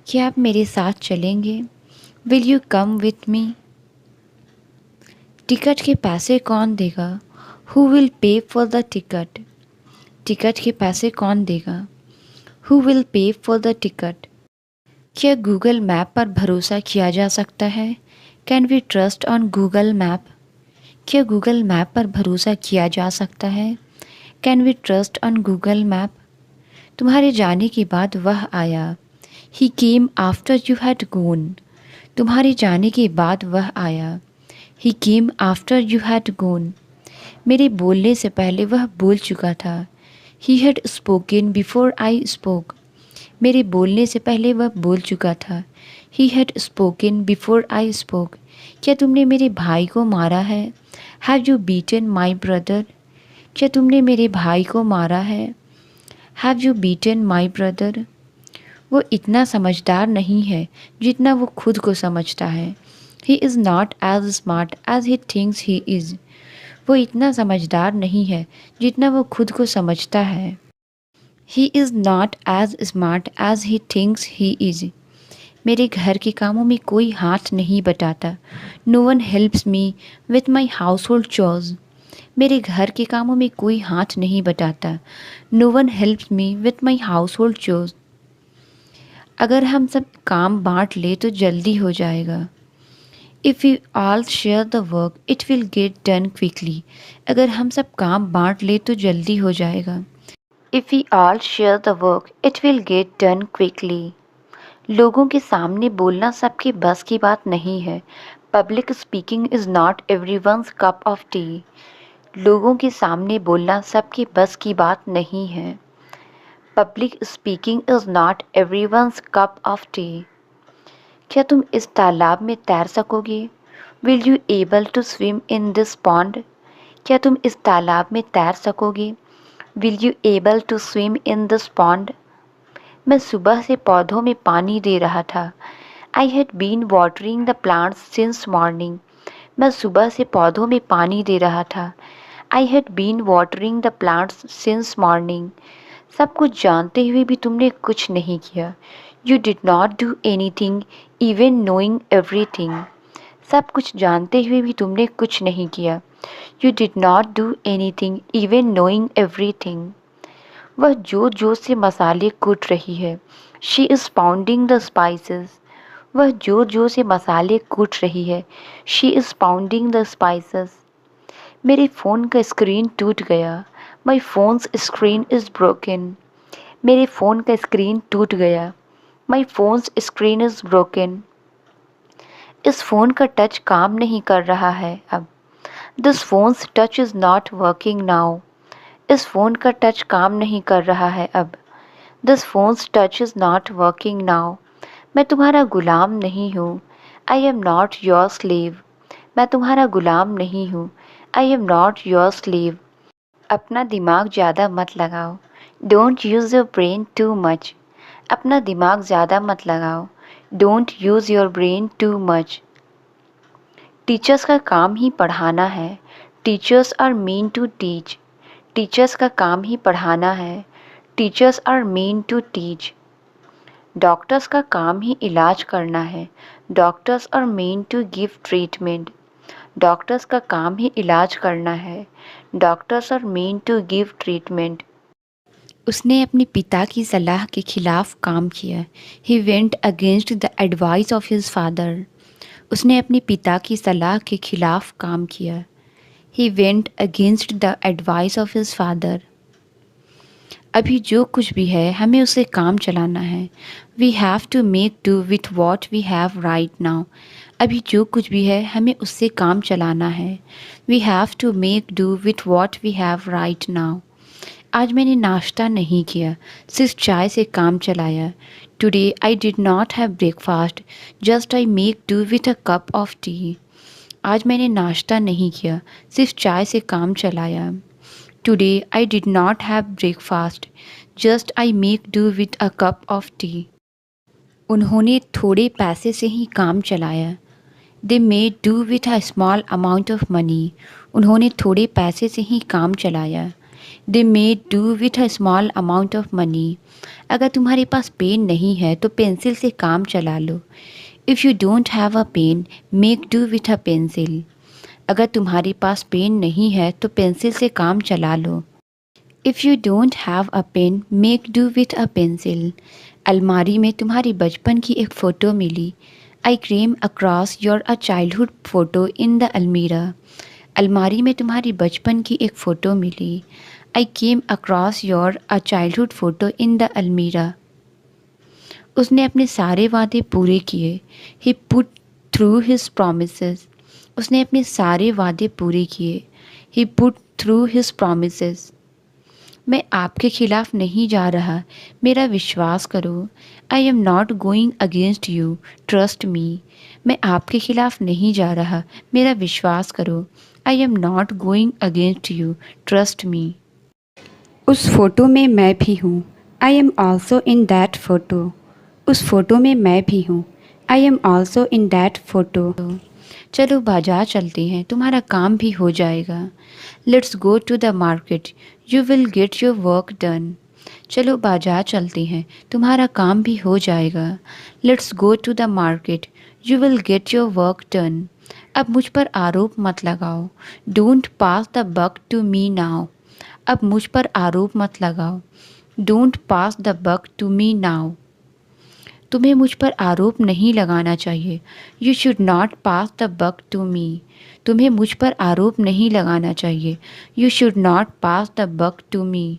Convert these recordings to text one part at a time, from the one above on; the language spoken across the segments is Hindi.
क्या आप मेरे साथ चलेंगे? Will you come with me? Ticket के पैसे कौन देगा? Who will pay for the ticket? Ticket के पैसे कौन देगा? Who will pay for the ticket? क्या गूगल मैप पर भरोसा किया जा सकता है? Can we trust on Google map? क्या गूगल मैप पर भरोसा किया जा सकता है? Can we trust on Google map? तुम्हारे जाने के बाद वह आया। He came after you had gone. तुम्हारे जाने के बाद वह आया। He came after you had gone. मेरे बोलने से पहले वह बोल चुका था। He had spoken before I spoke. मेरे बोलने से पहले वह बोल चुका था। He had spoken before I spoke. क्या तुमने मेरे भाई को मारा है? Have you beaten my brother? क्या तुमने मेरे भाई को मारा है? Have you beaten my brother? वो इतना समझदार नहीं है जितना वो खुद को समझता है। He is not as smart as he thinks he is. वो इतना समझदार नहीं है जितना वो खुद को समझता है। He is not as smart as he thinks he is. मेरे घर के कामों में कोई हाथ नहीं बटाता। No one helps me with my household chores. मेरे घर के कामों में कोई हाथ नहीं बटाता। No one helps me with my household chores. अगर हम सब काम बांट ले तो जल्दी हो जाएगा। If we all share the work it will get done quickly. अगर हम सब काम बांट ले तो जल्दी हो जाएगा। If we all share the work it will get done quickly. लोगों के सामने बोलना सबके बस की बात नहीं है। Public speaking is not everyone's cup of T. लोगों के सामने बोलना सबके बस की बात नहीं है। Public speaking is not everyone's cup of tea. क्या तुम इस तालाब में तैर सकोगे? Will you able to swim in this pond? क्या तुम इस तालाब में तैर सकोगे? Will you able to swim in this pond? मैं सुबह से पौधों में पानी दे रहा था। I had been watering the plants since morning. मैं सुबह से पौधों में पानी दे रहा था। I had been watering the plants since morning. सब कुछ जानते हुए भी तुमने कुछ नहीं किया। You did not do anything even knowing everything. सब कुछ जानते हुए भी तुमने कुछ नहीं किया। You did not do anything even knowing everything. वह जोर जोर से मसाले कूट रही है। She is pounding the spices. वह जोर जोर से मसाले कूट रही है। She is pounding the spices. मेरे फ़ोन का स्क्रीन टूट गया। माई फोन्स स्क्रीन इज़ ब्रोकन। मेरे फ़ोन का स्क्रीन टूट गया। माई फोन्स स्क्रीन इज़ ब्रोकन। इस फ़ोन का टच काम नहीं कर रहा है अब। This phones touch is not working now. इस फ़ोन का टच काम नहीं कर रहा है अब। This phones touch is not working now. मैं तुम्हारा गुलाम नहीं हूँ। I am not your slave. मैं तुम्हारा गुलाम नहीं हूँ। I am not your slave. अपना दिमाग ज़्यादा मत लगाओ। Don't use your brain too much. अपना दिमाग ज़्यादा मत लगाओ। Don't use your brain too much. Teachers का काम ही पढ़ाना है। Teachers are mean to teach. Teachers का काम ही पढ़ाना है। Teachers are mean to teach. Doctors का काम ही इलाज करना है। Doctors are mean to give treatment. Doctors का काम ही इलाज करना है। Doctors are mean to give treatment. उसने अपने पिता की सलाह के खिलाफ काम किया। He went against the advice of his father. उसने अपने पिता की सलाह के खिलाफ काम किया। He went against the advice of his father. अभी जो कुछ भी है हमें उसे काम चलाना है। We have to make do with what we have right now. अभी जो कुछ भी है हमें उससे काम चलाना है। We have to make do with what we have right now. आज मैंने नाश्ता नहीं किया, सिर्फ चाय से काम चलाया। Today I did not have breakfast, just I make do with a cup of T. आज मैंने नाश्ता नहीं किया, सिर्फ चाय से काम चलाया। Today I did not have breakfast, just I make do with a cup of tea. उन्होंने थोड़े पैसे से ही काम चलाया। They made do with a small amount of money. उन्होंने थोड़े पैसे से ही काम चलाया। They made do with a small amount of money. अगर तुम्हारे पास पेन नहीं है तो पेंसिल से काम चला लो। If you don't have a pen make do with a pencil. अगर तुम्हारे पास पेन नहीं है तो पेंसिल से काम चला लो। If you don't have a pen make do with a pencil. अलमारी में तुम्हारी बचपन की एक फ़ोटो मिली। I came across your a childhood photo in the अलमीरा। अलमारी में तुम्हारी बचपन की एक फ़ोटो मिली। I came across your a childhood photo in the अलमीरा। उसने अपने सारे वादे पूरे किए। He put through his promises. उसने अपने सारे वादे पूरे किए। He put through his promises. मैं आपके खिलाफ नहीं जा रहा, मेरा विश्वास करो। आई am not going against you, trust me. मैं आपके खिलाफ नहीं जा रहा, मेरा विश्वास करो। आई am not going against you, trust me. उस फोटो में मैं भी हूँ। I am also in that photo. उस फोटो में मैं भी हूँ। I am also in that photo. चलो बाजार चलते हैं, तुम्हारा काम भी हो जाएगा। Let's go to the market, you will get your work done. चलो बाजार चलते हैं, तुम्हारा काम भी हो जाएगा। Let's go to the market, you will get your work done. अब मुझ पर आरोप मत लगाओ। Don't pass the buck to me now. अब मुझ पर आरोप मत लगाओ। Don't pass the buck to me now. तुम्हें मुझ पर आरोप नहीं लगाना चाहिए। You should not pass the buck to me. तुम्हें मुझ पर आरोप नहीं लगाना चाहिए। You should not pass the buck to me.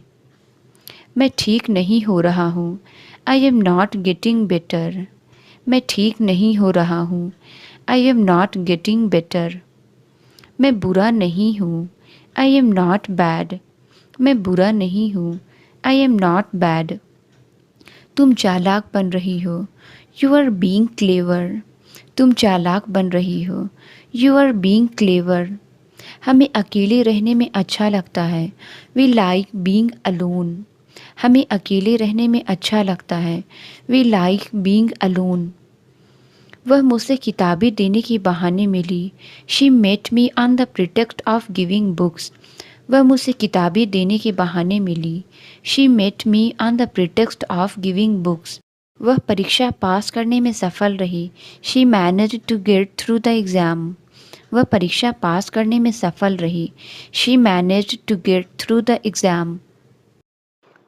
मैं ठीक नहीं हो रहा हूँ। I am not getting better. मैं ठीक नहीं हो रहा हूँ। I am not getting better. मैं बुरा नहीं हूँ। I am not bad. मैं बुरा नहीं हूँ। I am not bad. तुम चालाक बन रही हो। You are being clever. तुम चालाक बन रही हो। You are being clever. हमें अकेले रहने में अच्छा लगता है। We like being alone. हमें अकेले रहने में अच्छा लगता है। We like being alone. वह मुझसे किताबें देने के बहाने मिली। She met me on the pretext of giving books. वह मुझसे किताबें देने के बहाने मिली। She met me on the pretext of giving books. वह परीक्षा पास करने में सफल रही। She managed to get through the exam. वह परीक्षा पास करने में सफल रही। She managed to get through the exam.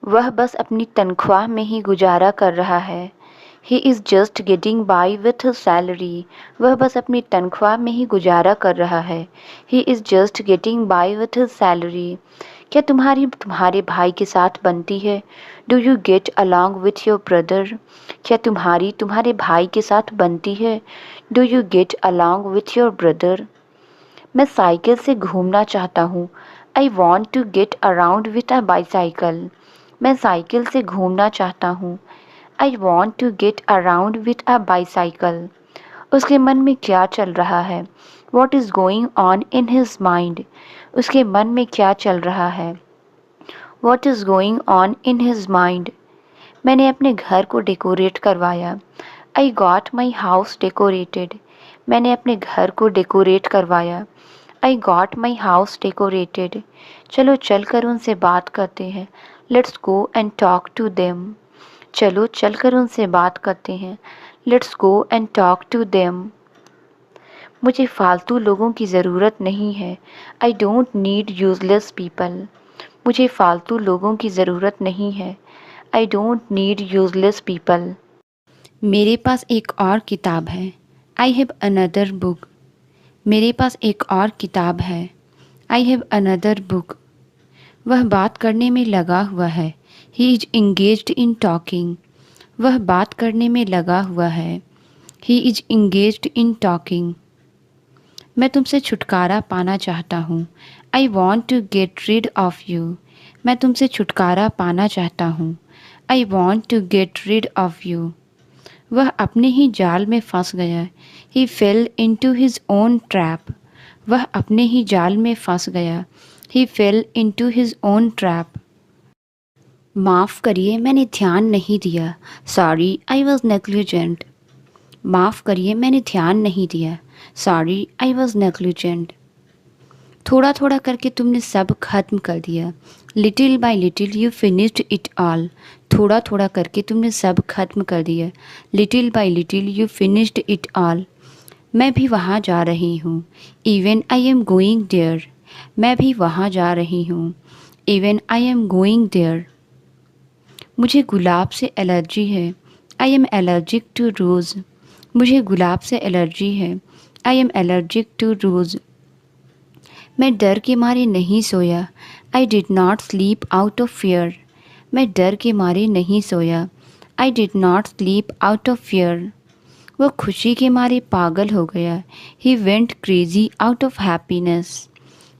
वह बस अपनी तनख्वाह में ही गुजारा कर रहा है। He is just getting by with his salary. वह बस अपनी तनख्वाह में ही गुजारा कर रहा है। He is just getting by with his salary. क्या तुम्हारे भाई के साथ बनती है? Do you get along with your brother? क्या तुम्हारे भाई के साथ बनती है? Do you get along with your brother? मैं साइकिल से घूमना चाहता हूँ। I want to get around with a bicycle. मैं साइकिल से घूमना चाहता हूँ। I want to get around with a bicycle. उसके मन में क्या चल रहा है? What is going on in his mind? उसके मन में क्या चल रहा है? What is going on in his mind? मैंने अपने घर को डेकोरेट करवाया। I got my house decorated. मैंने अपने घर को डेकोरेट करवाया। I got my house decorated. चलो चलकर उनसे बात करते हैं। Let's go and talk to them. चलो चलकर उनसे बात करते हैं। Let's go and talk to them. मुझे फालतू लोगों की ज़रूरत नहीं है। I don't need useless people. मुझे फालतू लोगों की ज़रूरत नहीं है। I don't need useless people. मेरे पास एक और किताब है। I have another book. मेरे पास एक और किताब है। I have another book. वह बात करने में लगा हुआ है। He is engaged in talking. वह बात करने में लगा हुआ है। He is engaged in talking. मैं तुमसे छुटकारा पाना चाहता हूँ। I want to get rid of you. मैं तुमसे छुटकारा पाना चाहता हूँ। I want to get rid of you. वह अपने ही जाल में फंस गया। He fell into his own trap. वह अपने ही जाल में फंस गया। He fell into his own trap. माफ़ करिए, मैंने ध्यान नहीं दिया। Sorry, I was negligent. माफ़ करिए, मैंने ध्यान नहीं दिया। Sorry, I was negligent. थोड़ा थोड़ा करके तुमने सब खत्म कर दिया। Little by little you finished it all. थोड़ा थोड़ा करके तुमने सब खत्म कर दिया। Little by little you finished it all. मैं भी वहाँ जा रही हूँ। Even I am going there. मैं भी वहाँ जा रही हूँ। Even I am going there. मुझे गुलाब से एलर्जी है। I am allergic to rose. मुझे गुलाब से एलर्जी है। I am allergic to rose. मैं डर के मारे नहीं सोया। I did not sleep out of fear. मैं डर के मारे नहीं सोया। I did not sleep out of fear. वह खुशी के मारे पागल हो गया। He went crazy out of happiness.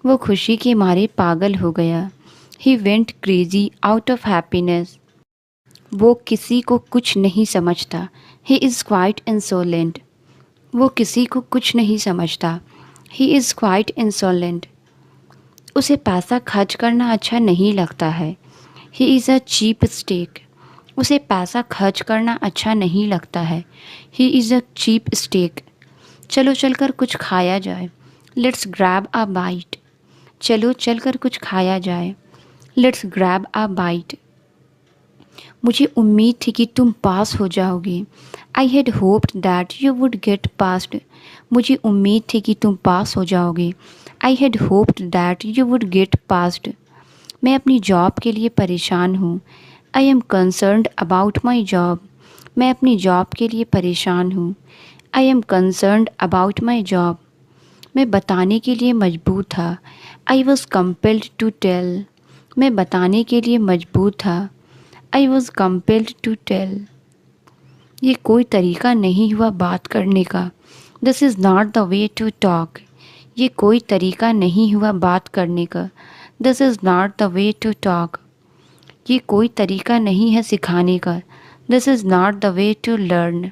वो खुशी के मारे पागल हो गया। He went crazy out of happiness. वो किसी को कुछ नहीं समझता। He is quite insolent. वो किसी को कुछ नहीं समझता। He is quite insolent. उसे पैसा खर्च करना अच्छा नहीं लगता है। He is a cheap stake. उसे पैसा खर्च करना अच्छा नहीं लगता है। He is a cheap stake. चलो चलकर कुछ खाया जाए। Let's grab a bite. चलो चलकर कुछ खाया जाए। Let's grab a bite. मुझे उम्मीद थी कि तुम पास हो जाओगे। I had hoped that you would get passed. मुझे उम्मीद थी कि तुम पास हो जाओगे। I had hoped that you would get passed. मैं अपनी जॉब के लिए परेशान हूँ। I am concerned about my job. मैं अपनी जॉब के लिए परेशान हूँ। I am concerned about my job. मैं बताने के लिए मजबूर था। I was compelled to tell. मैं बताने के लिए मजबूर था। I was compelled to tell. ये कोई तरीका नहीं हुआ बात करने का। This is not the way to talk. ये कोई तरीका नहीं हुआ बात करने का। This is not the way to talk. ये कोई तरीका नहीं है सिखाने का। This is not the way to learn.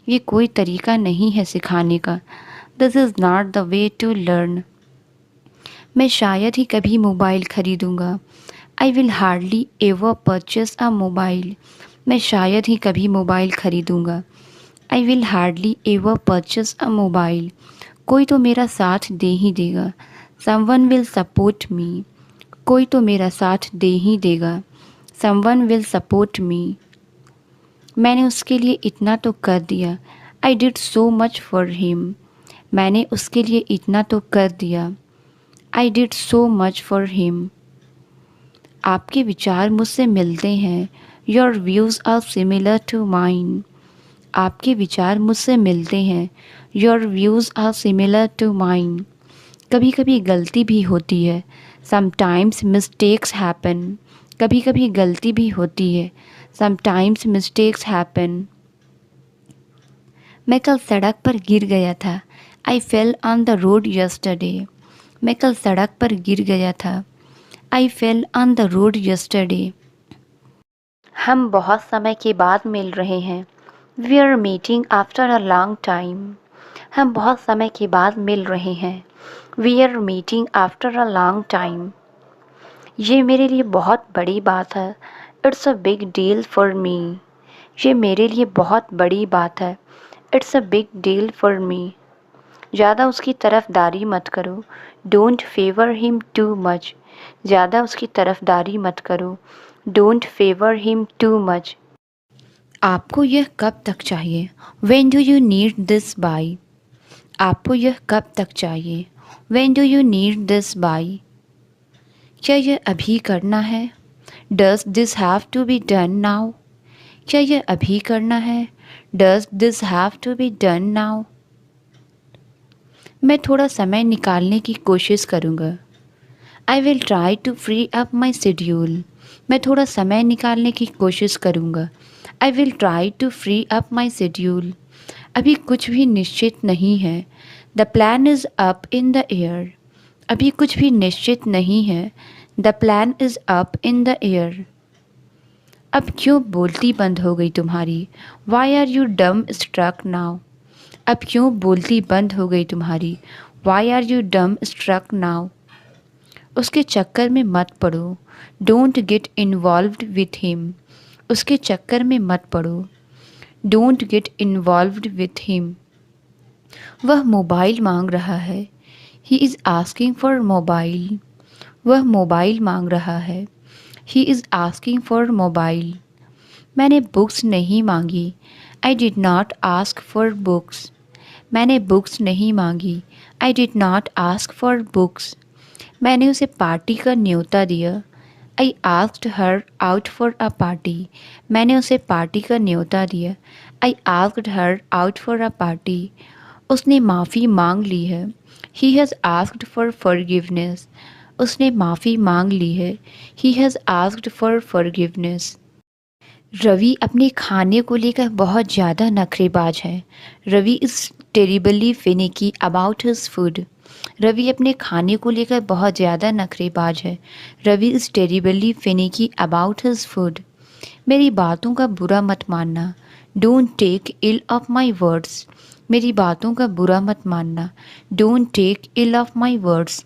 ये कोई तरीका नहीं है सिखाने का। This is not the way to learn. मैं शायद ही कभी मोबाइल खरीदूँगा। I will hardly ever purchase a mobile. मैं शायद ही कभी मोबाइल खरीदूँगा। I will hardly ever purchase a mobile. कोई तो मेरा साथ दे ही देगा। Someone will support me. कोई तो मेरा साथ दे ही देगा। Someone will support me. मैंने उसके लिए इतना तो कर दिया। I did so much for him. मैंने उसके लिए इतना तो कर दिया। I did so much for him. आपके विचार मुझसे मिलते हैं। Your views are similar to mine. आपके विचार मुझसे मिलते हैं। Your views are similar to mine. कभी कभी गलती भी होती है। Sometimes mistakes happen. कभी कभी गलती भी होती है। Sometimes mistakes happen. मैं कल सड़क पर गिर गया था। I fell on the road yesterday. मैं कल सड़क पर गिर गया था। I fell on the road yesterday. हम बहुत समय के बाद मिल रहे हैं। We are meeting after a long time. हम बहुत समय के बाद मिल रहे हैं। We are meeting after a long time. ये मेरे लिए बहुत बड़ी बात है। It's a big deal for me. ये मेरे लिए बहुत बड़ी बात है। It's a big deal for me. ज़्यादा उसकी तरफदारी मत करो। Don't favour him too much. ज़्यादा उसकी तरफदारी मत करो। Don't favour him too much. आपको यह कब तक चाहिए? When do you need this by? आपको यह कब तक चाहिए? When do you need this by? क्या यह अभी करना है? Does this have to be done now? क्या यह अभी करना है? Does this have to be done now? मैं थोड़ा समय निकालने की कोशिश करूँगा। I will try to free up my schedule. मैं थोड़ा समय निकालने की कोशिश करूँगा। I will try to free up my schedule. अभी कुछ भी निश्चित नहीं है। The plan is up in the air. अभी कुछ भी निश्चित नहीं है। The plan is up in the air. अब क्यों बोलती बंद हो गई तुम्हारी? Why are you dumb struck now? अब क्यों बोलती बंद हो गई तुम्हारी? Why are you dumb struck now? उसके चक्कर में मत पड़ो। Don't get involved with him. उसके चक्कर में मत पड़ो। Don't get involved with him. वह मोबाइल मांग रहा है। He is asking for mobile, वह मोबाइल मांग रहा है। He is asking for mobile. मैंने बुक्स नहीं मांगी, आई did not ask for books. मैंने बुक्स नहीं मांगी, आई did not ask for books. मैंने उसे पार्टी का न्योता दिया, I asked her out for a party. मैंने उसे पार्टी का न्योता दिया, I asked her out for a party. उसने माफ़ी मांग ली है, he has asked for forgiveness. उसने माफ़ी मांग ली है, he has asked for forgiveness. Ravi अपने खाने को लेकर बहुत ज़्यादा नखरेबाज है। Ravi is terribly finicky about his food. Ravi अपने खाने को लेकर बहुत ज़्यादा नखरेबाज है। Ravi is terribly finicky about his food. मेरी बातों का बुरा मत मानना, don't take ill of my words. मेरी बातों का बुरा मत मानना, don't take ill of my words.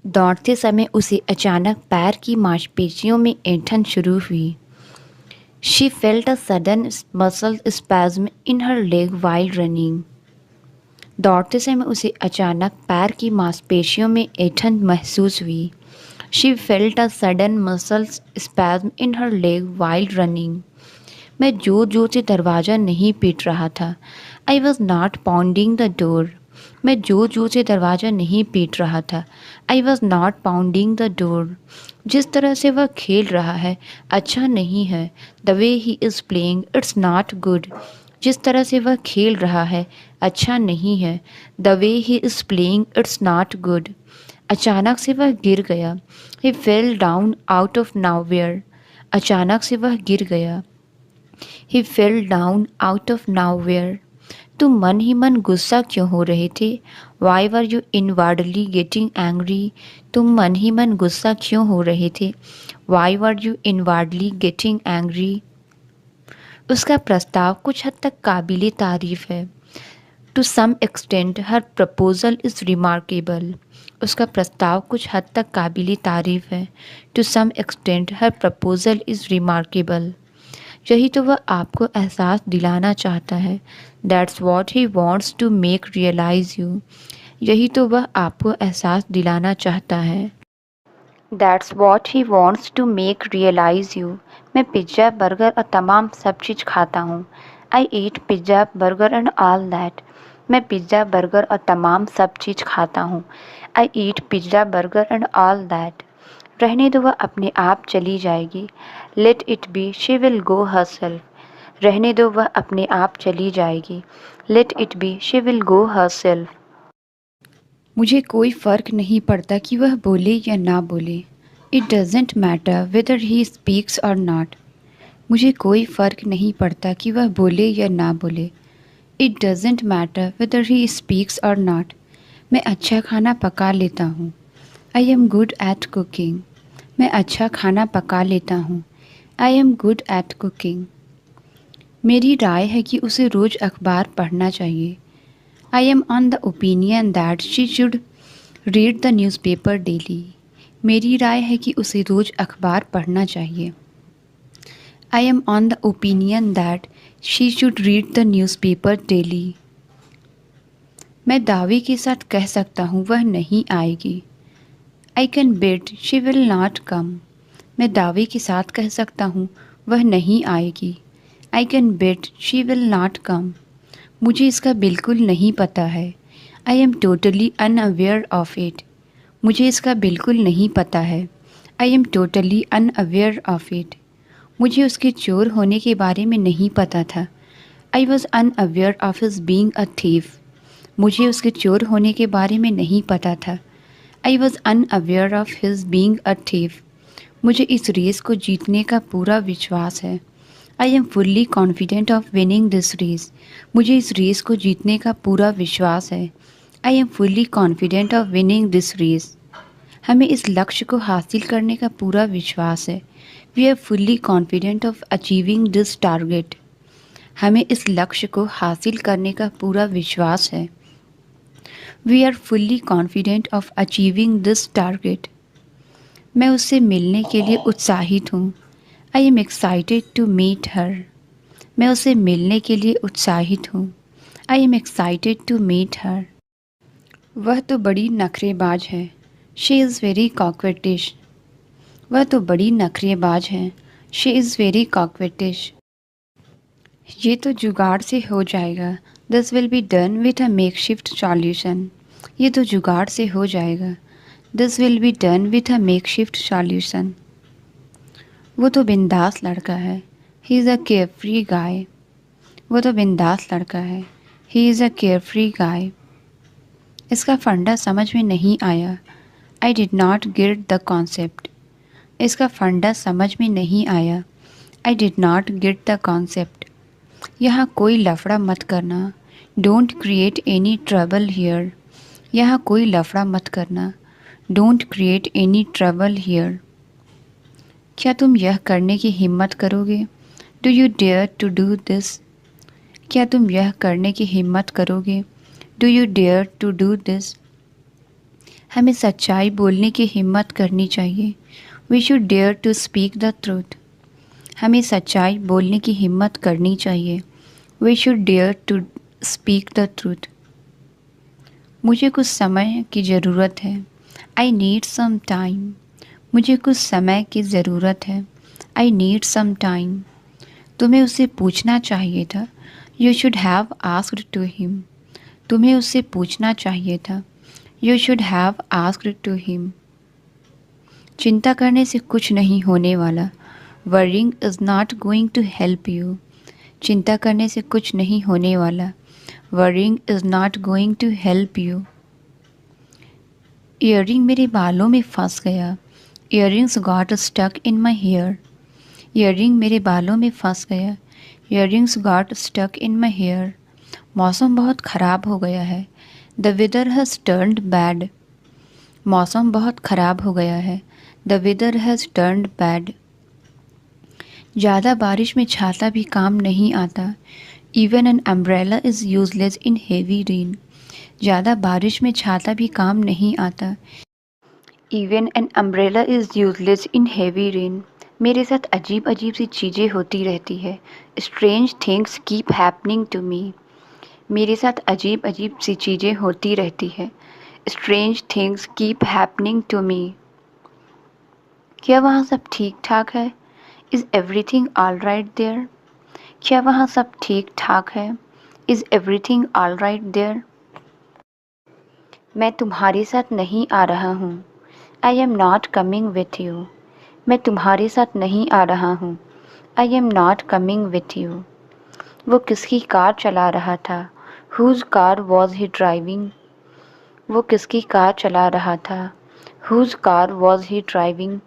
दौड़ते समय उसे अचानक पैर की मांसपेशियों में ऐंठन शुरू हुई। She felt a sudden muscle spasm in her leg while running. दौड़ते समय उसे अचानक पैर की मांसपेशियों में ऐंठन महसूस हुई। She felt a sudden muscle spasm in her leg while running. मैं जोर जोर से दरवाज़ा नहीं पीट रहा था। I was not pounding the door. मैं जोर जोर से दरवाज़ा नहीं पीट रहा था। I was not pounding the door. जिस तरह से वह खेल रहा है अच्छा नहीं है। The way he is playing, it's not good. जिस तरह से वह खेल रहा है अच्छा नहीं है। The way he is playing, it's not good. अचानक से वह गिर गया। He fell down out of nowhere. अचानक से वह गिर गया। He fell down out of nowhere. तुम मन ही मन गुस्सा क्यों हो रहे थे? Why were you inwardly getting angry? तुम मन ही मन गुस्सा क्यों हो रहे थे? Why were you inwardly getting angry? उसका प्रस्ताव कुछ हद तक काबिले तारीफ है। To some extent her proposal is remarkable. उसका प्रस्ताव कुछ हद तक काबिले तारीफ है। To some extent her proposal is remarkable. यही तो वह आपको एहसास दिलाना चाहता है। That's what he wants to make realize you. यही तो वह आपको एहसास दिलाना चाहता है। That's what he wants to make realize you. मैं पिज़्ज़ा बर्गर और तमाम सब चीज़ खाता हूँ। I eat pizza, burger and all that. मैं पिज़्ज़ा बर्गर और तमाम सब चीज़ खाता हूँ। I eat pizza, burger and all that. रहने दो, वह अपने आप चली जाएगी। Let it be, she will go herself. रहने दो, वह अपने आप चली जाएगी। Let it be, she will go herself. मुझे कोई फ़र्क नहीं पड़ता कि वह बोले या ना बोले। It doesn't matter whether he speaks or not. मुझे कोई फ़र्क नहीं पड़ता कि वह बोले या ना बोले। It doesn't matter whether he speaks or not. मैं अच्छा खाना पका लेता हूँ। I am good at cooking. मैं अच्छा खाना पका लेता हूँ। I am good at cooking. मेरी राय है कि उसे रोज़ अखबार पढ़ना चाहिए। I am on the opinion that she should read the newspaper daily. मेरी राय है कि उसे रोज़ अखबार पढ़ना चाहिए। I am on the opinion that she should read the newspaper daily. मैं दावे के साथ कह सकता हूँ वह नहीं आएगी। I can bet she will not come. मैं दावे के साथ कह सकता हूँ वह नहीं आएगी। I can bet she will not come. मुझे इसका बिल्कुल नहीं पता है। I am totally unaware of it. मुझे इसका बिल्कुल नहीं पता है। I am totally unaware of it. मुझे उसके चोर होने के बारे में नहीं पता था। I was unaware of his being a thief. मुझे उसके चोर होने के बारे में नहीं पता था। I was unaware of his being a thief. मुझे इस रेस को जीतने का पूरा विश्वास है। I am fully confident of winning this race. मुझे इस रेस को जीतने का पूरा विश्वास है। I am fully confident of winning this race. हमें इस लक्ष्य को हासिल करने का पूरा विश्वास है। We are fully confident of achieving this target. हमें इस लक्ष्य को हासिल करने का पूरा विश्वास है। We are fully confident of achieving this target. मैं उससे मिलने के लिए उत्साहित हूँ। I am excited to meet her. मैं उससे मिलने के लिए उत्साहित हूँ। I am excited to meet her. वह तो बड़ी नखरेबाज है। She is very coquettish. वह तो बड़ी नखरेबाज है। She is very coquettish. ये तो जुगाड़ से हो जाएगा। This will be done with a makeshift solution. ये तो जुगाड़ से हो जाएगा। This will be done with a makeshift solution. वो तो बिंदास लड़का है। He is a carefree guy. वो तो बिंदास लड़का है। He is a carefree guy. इसका फंडा समझ में नहीं आया। I did not get the concept. इसका फंडा समझ में नहीं आया। I did not get the concept. यहाँ कोई लफड़ा मत करना। Don't create any trouble here. यहाँ कोई लफड़ा मत करना। Don't create any trouble here. क्या तुम यह करने की हिम्मत करोगे? Do you dare to do this? क्या तुम यह करने की हिम्मत करोगे? Do you dare to do this? हमें सच्चाई बोलने की हिम्मत करनी चाहिए। We should dare to speak the truth. हमें सच्चाई बोलने की हिम्मत करनी चाहिए। We should dare to speak the truth. मुझे कुछ समय की ज़रूरत है। I need some time. मुझे कुछ समय की ज़रूरत है। I need some time. तुम्हें उससे पूछना चाहिए था। You should have asked to him. तुम्हें उससे पूछना चाहिए था। You should have asked to him. चिंता करने से कुछ नहीं होने वाला। Worrying is not going to help you. चिंता करने से कुछ नहीं होने वाला। Worrying is not going to help you. Earring मेरे बालों में फंस गया। Earrings got stuck in my hair. Earring मेरे बालों में फंस गया। Earrings got stuck in my hair. मौसम बहुत ख़राब हो गया है। The weather has turned bad. मौसम बहुत ख़राब हो गया है। The weather has turned bad. ज़्यादा बारिश में छाता भी काम नहीं आता। Even an umbrella is useless in heavy rain. ज़्यादा बारिश में छाता भी काम नहीं आता। Even an umbrella is useless in heavy rain. मेरे साथ अजीब अजीब सी चीज़ें होती रहती है। Strange things keep happening to me. मेरे साथ अजीब अजीब सी चीज़ें होती रहती है। Strange things keep happening to me. क्या वहाँ सब ठीक ठाक है? Is everything all right there? क्या वहाँ सब ठीक ठाक है? Is everything all right there? मैं तुम्हारे साथ नहीं आ रहा हूँ। I am not coming with you. मैं तुम्हारे साथ नहीं आ रहा हूँ। I am not coming with you. वो किसकी कार चला रहा था? Whose car was he driving? वो किसकी कार चला रहा था? Whose car was he driving?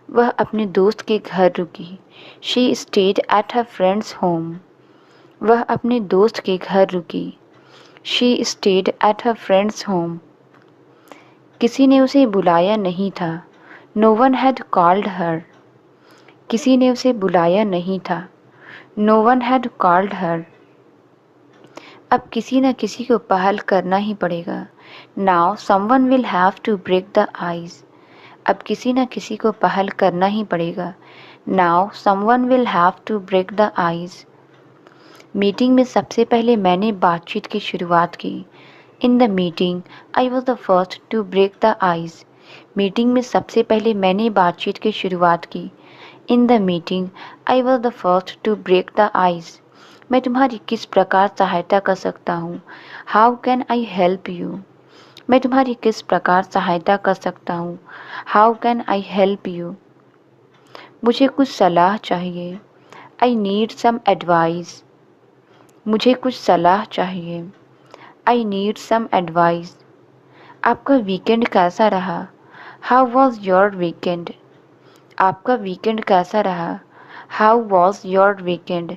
वह अपने दोस्त के घर रुकी। She stayed at her friends home. वह अपने दोस्त के घर रुकी। She stayed at her friends home. किसी ने उसे बुलाया नहीं था। No one had called her. किसी ने उसे बुलाया नहीं था। No one had called her. अब किसी न किसी को पहल करना ही पड़ेगा। Now someone will have to break the ice. अब किसी न किसी को पहल करना ही पड़ेगा। Now someone will have to break the ice. Meeting में सबसे पहले मैंने बातचीत की शुरुआत की। In the meeting I was the first to break the ice. Meeting में सबसे पहले मैंने बातचीत की शुरुआत की। In the meeting I was the first to break the ice. मैं तुम्हारी किस प्रकार सहायता कर सकता हूँ? How can I help you? मैं तुम्हारी किस प्रकार सहायता कर सकता हूँ? How can I help you? मुझे कुछ सलाह चाहिए। I need some advice. मुझे कुछ सलाह चाहिए। I need some advice. आपका वीकेंड कैसा रहा? How was your weekend? आपका वीकेंड कैसा रहा? How was your weekend?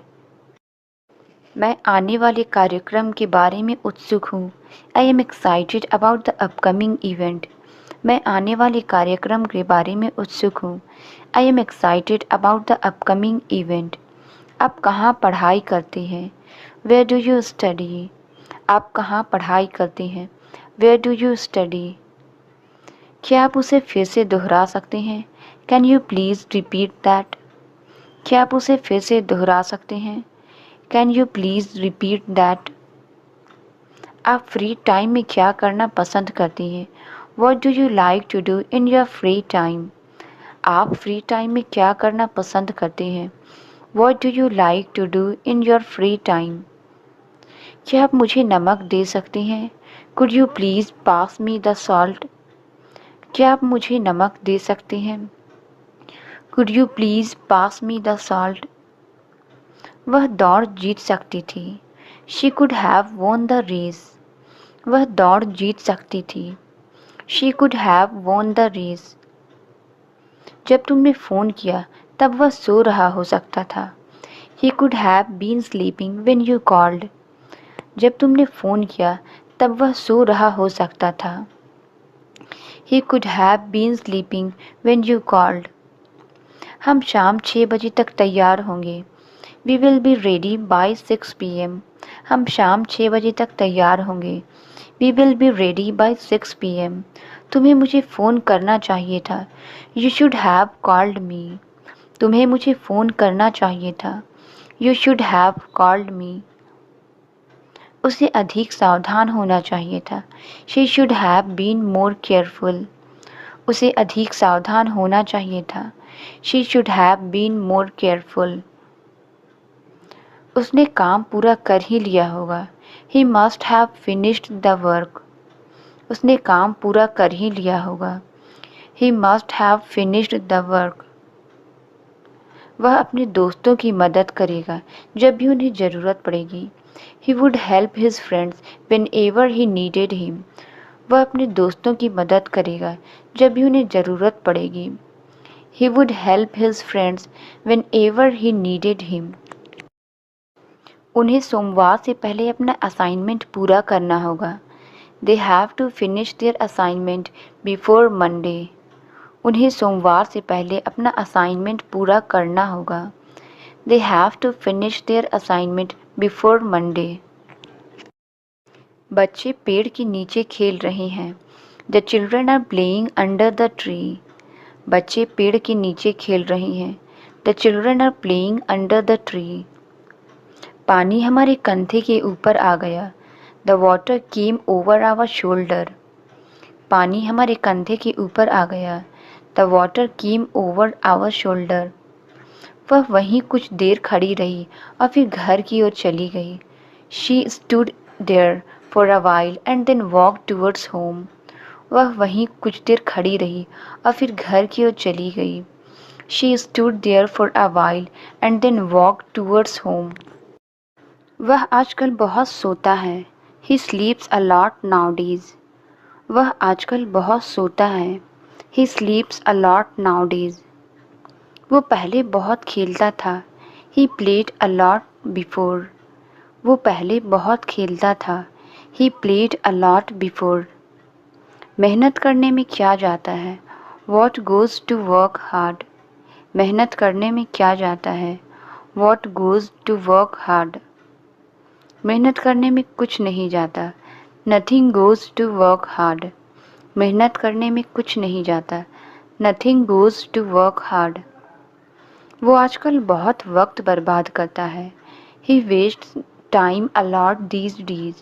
मैं आने वाले कार्यक्रम के बारे में उत्सुक हूँ। I am excited about the upcoming event. मैं आने वाले कार्यक्रम के बारे में उत्सुक हूँ। I am excited about the upcoming event. आप कहाँ पढ़ाई करते हैं? Where do you study? आप कहाँ पढ़ाई करते हैं? Where do you study? क्या आप उसे फिर से दोहरा सकते हैं? Can you please repeat that? क्या आप उसे फिर से दोहरा सकते हैं? Can you please repeat that? आप फ्री टाइम में क्या करना पसंद करती हैं? What do you like to do in your free time? आप फ्री टाइम में क्या करना पसंद करते हैं? What do you like to do in your free time? क्या आप मुझे नमक दे सकते हैं? Could you please pass me the salt? क्या आप मुझे नमक दे सकते हैं? Could you please pass me the salt? वह दौड़ जीत सकती थी। She could have won the race. वह दौड़ जीत सकती थी। She could have won the race. जब तुमने फ़ोन किया तब वह सो रहा हो सकता था। He could have been sleeping when you called. जब तुमने फ़ोन किया तब वह सो रहा हो सकता था। He could have been sleeping when you called. हम शाम 6 बजे तक तैयार होंगे। We will be ready by 6 p.m. हम शाम 6 बजे तक तैयार होंगे। We will be ready by 6 p.m. तुम्हें मुझे फ़ोन करना चाहिए था। You should have called me. तुम्हें मुझे फ़ोन करना चाहिए था। You should have called me. उसे अधिक सावधान होना चाहिए था। She should have been more careful. उसे अधिक सावधान होना चाहिए था। She should have been more careful. उसने काम पूरा कर ही लिया होगा। He must have finished the work. उसने काम पूरा कर ही लिया होगा। He must have finished the work. वह अपने दोस्तों की मदद करेगा जब भी उन्हें ज़रूरत पड़ेगी। He would help his friends whenever he needed him. वह अपने दोस्तों की मदद करेगा जब भी उन्हें ज़रूरत पड़ेगी। He would help his friends whenever he needed him. उन्हें सोमवार से पहले अपना असाइनमेंट पूरा करना होगा। They have to finish their assignment before Monday. उन्हें सोमवार से पहले अपना असाइनमेंट पूरा करना होगा। They have to finish their assignment before Monday. बच्चे पेड़ के नीचे खेल रहे हैं। The children are playing under the tree. बच्चे पेड़ के नीचे खेल रहे हैं। The children are playing under the tree. पानी हमारे कंधे के ऊपर आ गया। The water came over our shoulder. पानी हमारे कंधे के ऊपर आ गया। The water came over our shoulder. वह वहीं कुछ देर खड़ी रही और फिर घर की ओर चली गई। She stood there for a while and then walked towards home. वह वहीं कुछ देर खड़ी रही और फिर घर की ओर चली गई। She stood there for a while and then walked towards home. वह आजकल बहुत सोता है। He sleeps a lot nowadays. वह आजकल बहुत सोता है। He sleeps a lot nowadays. वो पहले बहुत खेलता था। He played a lot before. वो पहले बहुत खेलता था। He played a lot before. मेहनत करने में क्या जाता है? What goes to work hard. मेहनत करने में क्या जाता है? What goes to work hard. मेहनत करने में कुछ नहीं जाता। Nothing goes to work hard. मेहनत करने में कुछ नहीं जाता। Nothing goes to work hard. वो आजकल बहुत वक्त बर्बाद करता है। He wastes time a lot these days.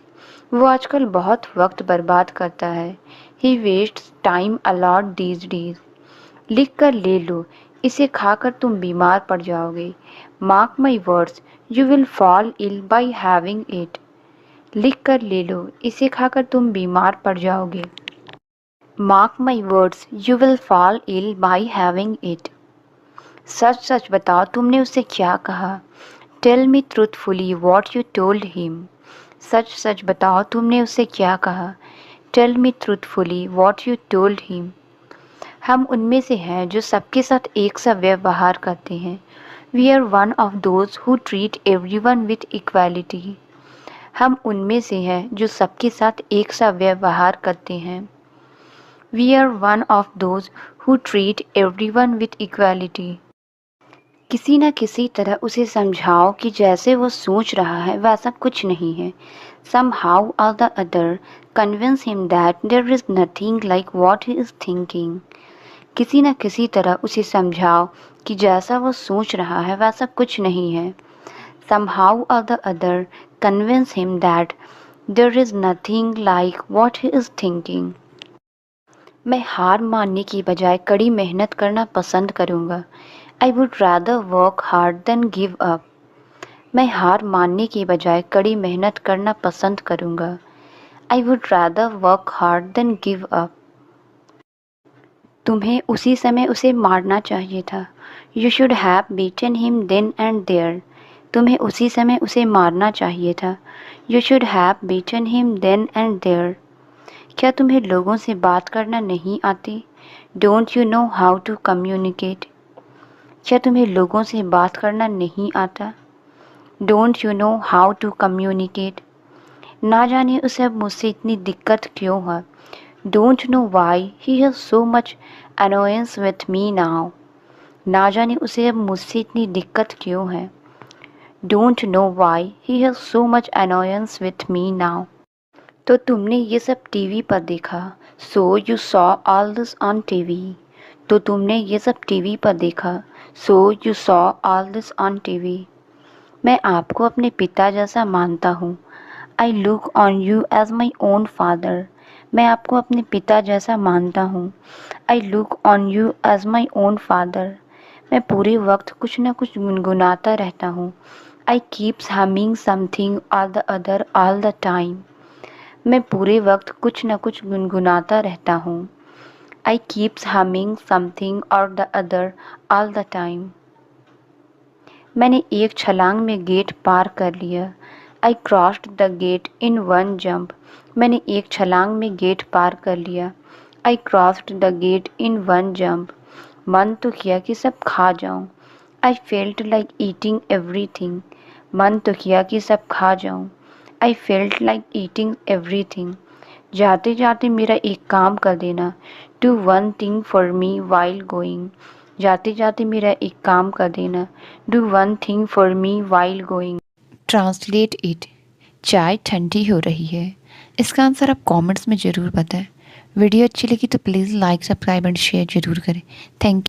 वो आजकल बहुत वक्त बर्बाद करता है। He wastes time a lot these days. लिख कर ले लो, इसे खाकर तुम बीमार पड़ जाओगे। Mark my words, you will fall ill by having it. लिख कर ले लो, इसे खाकर तुम बीमार पड़ जाओगे। Mark my words, you will fall ill by having it. सच सच बताओ तुमने उसे क्या कहा। Tell me truthfully what you told him. सच सच बताओ तुमने उसे क्या कहा। Tell me truthfully what you told him. हम उनमें से हैं जो सबके साथ एक सा व्यवहार करते हैं। We are one of those who treat everyone with equality. हम उनमें से हैं जो सबके साथ एक सा व्यवहार करते हैं। We are one of those who treat everyone with equality. किसी न किसी तरह उसे समझाओ कि जैसे वो सोच रहा है वैसा कुछ नहीं है। Somehow or the other, convince him that there is nothing like what he is thinking. किसी न किसी तरह उसे समझाओ कि जैसा वो सोच रहा है वैसा कुछ नहीं है। Somehow or the other, convince him that There is nothing like what he is thinking. मैं हार मानने की बजाय कड़ी मेहनत करना पसंद करूँगा। I would rather work hard than give up. मैं हार मानने की बजाय कड़ी मेहनत करना पसंद करूँगा। I would rather work hard than give up. तुम्हें उसी समय उसे मारना चाहिए था। You should have beaten him then and there. तुम्हें उसी समय उसे मारना चाहिए था। You should have beaten him then and there. क्या तुम्हें लोगों से बात करना नहीं आती? Don't you know how to communicate? क्या तुम्हें लोगों से बात करना नहीं आता? Don't you know how to communicate? ना जाने उसे अब मुझसे इतनी दिक्कत क्यों है। Don't know why he has so much annoyance with me now. ना जाने उसे अब मुझसे इतनी दिक्कत क्यों है। Don't know why he has so much annoyance with me now. तो तुमने ये सब टीवी पर देखा। So you saw all this on TV. तो तुमने ये सब टीवी पर देखा। So you saw all this on TV. मैं आपको अपने पिता जैसा मानता हूँ। I look on you as my own father. मैं आपको अपने पिता जैसा मानता हूँ। I look on you as my own father. मैं पूरे वक्त कुछ न कुछ गुनगुनाता रहता हूँ। I keeps humming something or the other all the time. मैं पूरे वक्त कुछ न कुछ गुनगुनाता रहता हूँ। I keeps humming something or the other all the time. मैंने एक छलांग में गेट पार कर लिया। I crossed the gate in one jump. मैंने एक छलांग में गेट पार कर लिया। I crossed the gate in one jump. मन तो किया कि सब खा जाऊं। I felt like eating everything. मन तो किया कि सब खा जाऊं। I felt like eating everything. जाते जाते मेरा एक काम कर देना। Do one thing for me while going. जाते जाते मेरा एक काम कर देना। Do one thing for me while going. Translate it. चाय ठंडी हो रही है। इसका आंसर आप कमेंट्स में ज़रूर बताएं। वीडियो अच्छी लगी तो please like subscribe and share ज़रूर करें। Thank you.